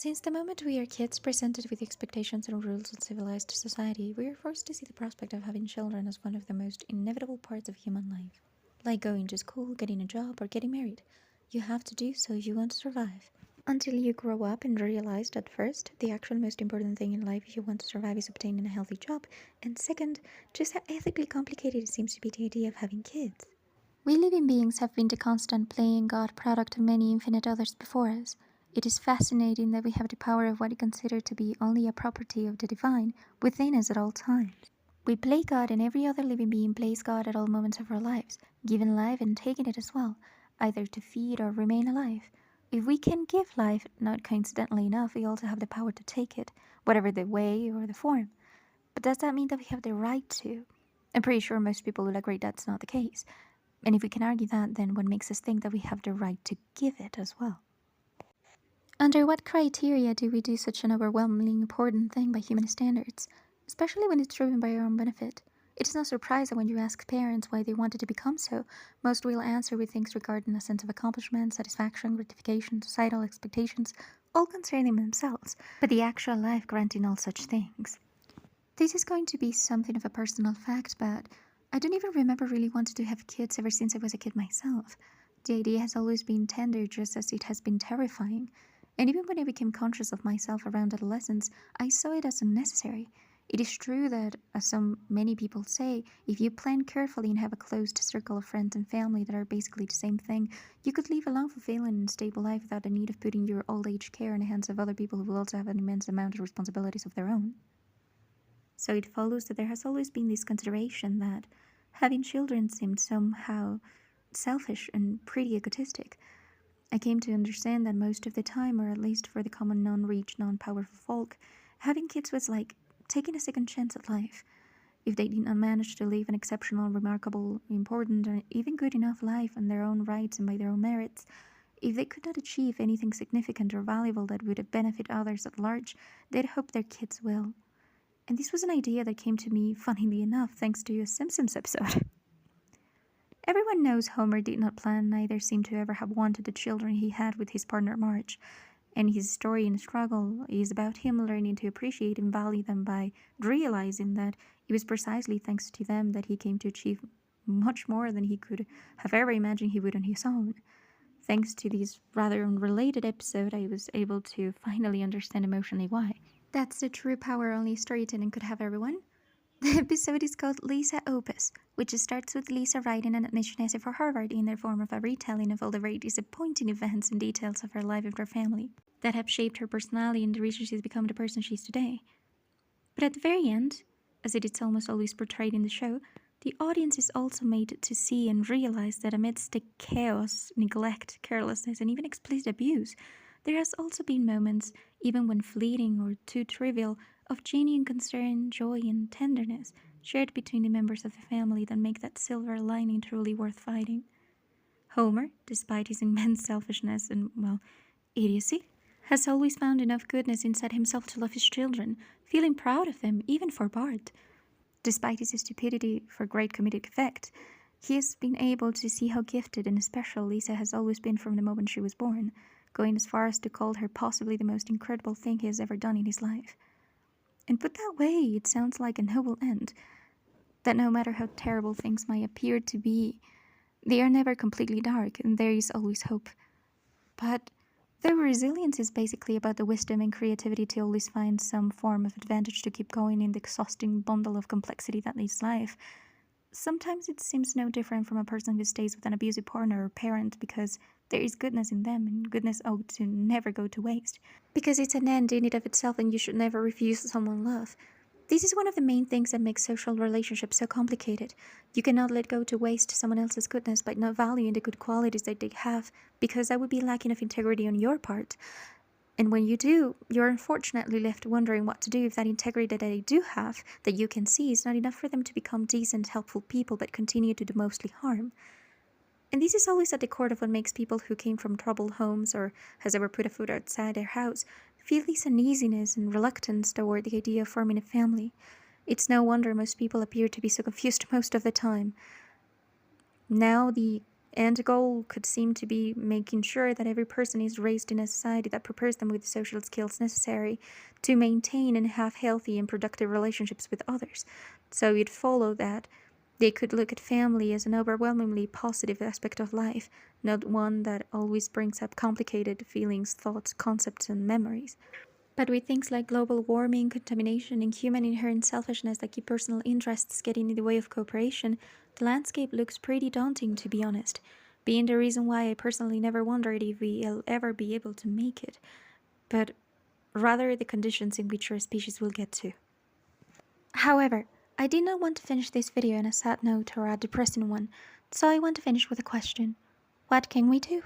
Since the moment we are kids presented with expectations and rules of civilized society, we are forced to see the prospect of having children as one of the most inevitable parts of human life. Like going to school, getting a job, or getting married. You have to do so if you want to survive. Until you grow up and realize that first, the actual most important thing in life if you want to survive is obtaining a healthy job, and second, just how ethically complicated it seems to be the idea of having kids. We living beings have been the constant playing God product of many infinite others before us. It is fascinating that we have the power of what we consider to be only a property of the divine within us at all times. We play God, and every other living being plays God at all moments of our lives, giving life and taking it as well, either to feed or remain alive. If we can give life, not coincidentally enough, we also have the power to take it, whatever the way or the form. But does that mean that we have the right to? I'm pretty sure most people will agree that's not the case. And if we can argue that, then what makes us think that we have the right to give it as well? Under what criteria do we do such an overwhelmingly important thing by human standards, especially when it's driven by our own benefit? It is no surprise that when you ask parents why they wanted to become so, most will answer with things regarding a sense of accomplishment, satisfaction, gratification, societal expectations, all concerning themselves, but the actual life granting all such things. This is going to be something of a personal fact, but I don't even remember really wanting to have kids ever since I was a kid myself. The idea has always been tender just as it has been terrifying. And even when I became conscious of myself around adolescence, I saw it as unnecessary. It is true that, as so many people say, if you plan carefully and have a closed circle of friends and family that are basically the same thing, you could live a long, fulfilling, and stable life without the need of putting your old age care in the hands of other people who will also have an immense amount of responsibilities of their own. So it follows that there has always been this consideration that having children seemed somehow selfish and pretty egotistic. I came to understand that most of the time, or at least for the common non-rich, non-powerful folk, having kids was like taking a second chance at life. If they did not manage to live an exceptional, remarkable, important, or even good enough life on their own rights and by their own merits, if they could not achieve anything significant or valuable that would benefit others at large, they'd hope their kids will. And this was an idea that came to me, funnily enough, thanks to a Simpsons episode. Everyone knows Homer did not plan, neither seemed to ever have wanted the children he had with his partner Marge, and his story and struggle is about him learning to appreciate and value them by realizing that it was precisely thanks to them that he came to achieve much more than he could have ever imagined he would on his own. Thanks to this rather unrelated episode, I was able to finally understand emotionally why. That's the true power only storytelling could have, everyone. The episode is called Lisa Opus, which starts with Lisa writing an admission essay for Harvard in the form of a retelling of all the very disappointing events and details of her life and her family that have shaped her personality and the reason she's become the person she is today. But at the very end, as it is almost always portrayed in the show, the audience is also made to see and realize that amidst the chaos, neglect, carelessness, and even explicit abuse, there has also been moments, even when fleeting or too trivial, of genuine concern, joy, and tenderness shared between the members of the family that make that silver lining truly worth fighting. Homer, despite his immense selfishness and, well, idiocy, has always found enough goodness inside himself to love his children, feeling proud of them, even for Bart. Despite his stupidity for great comedic effect, he has been able to see how gifted and special Lisa has always been from the moment she was born, going as far as to call her possibly the most incredible thing he has ever done in his life. And put that way, it sounds like a noble end, that no matter how terrible things might appear to be, they are never completely dark, and there is always hope. But though resilience is basically about the wisdom and creativity to always find some form of advantage to keep going in the exhausting bundle of complexity that is life, sometimes it seems no different from a person who stays with an abusive partner or parent because there is goodness in them, and goodness ought to never go to waste. Because it's an end in and of itself, and you should never refuse someone love. This is one of the main things that makes social relationships so complicated. You cannot let go to waste someone else's goodness by not valuing the good qualities that they have, because that would be lacking of integrity on your part. And when you do, you're unfortunately left wondering what to do if that integrity that they do have, that you can see, is not enough for them to become decent, helpful people, but continue to do mostly harm. And this is always at the core of what makes people who came from troubled homes or has ever put a foot outside their house feel this uneasiness and reluctance toward the idea of forming a family. It's no wonder most people appear to be so confused most of the time. Now the And the goal could seem to be making sure that every person is raised in a society that prepares them with the social skills necessary to maintain and have healthy and productive relationships with others. So it'd follow that they could look at family as an overwhelmingly positive aspect of life, not one that always brings up complicated feelings, thoughts, concepts, and memories. But with things like global warming, contamination, and human inherent selfishness that keep personal interests getting in the way of cooperation, the landscape looks pretty daunting, to be honest, being the reason why I personally never wondered if we'll ever be able to make it, but rather the conditions in which our species will get to. However, I did not want to finish this video on a sad note or a depressing one, so I want to finish with a question. What can we do?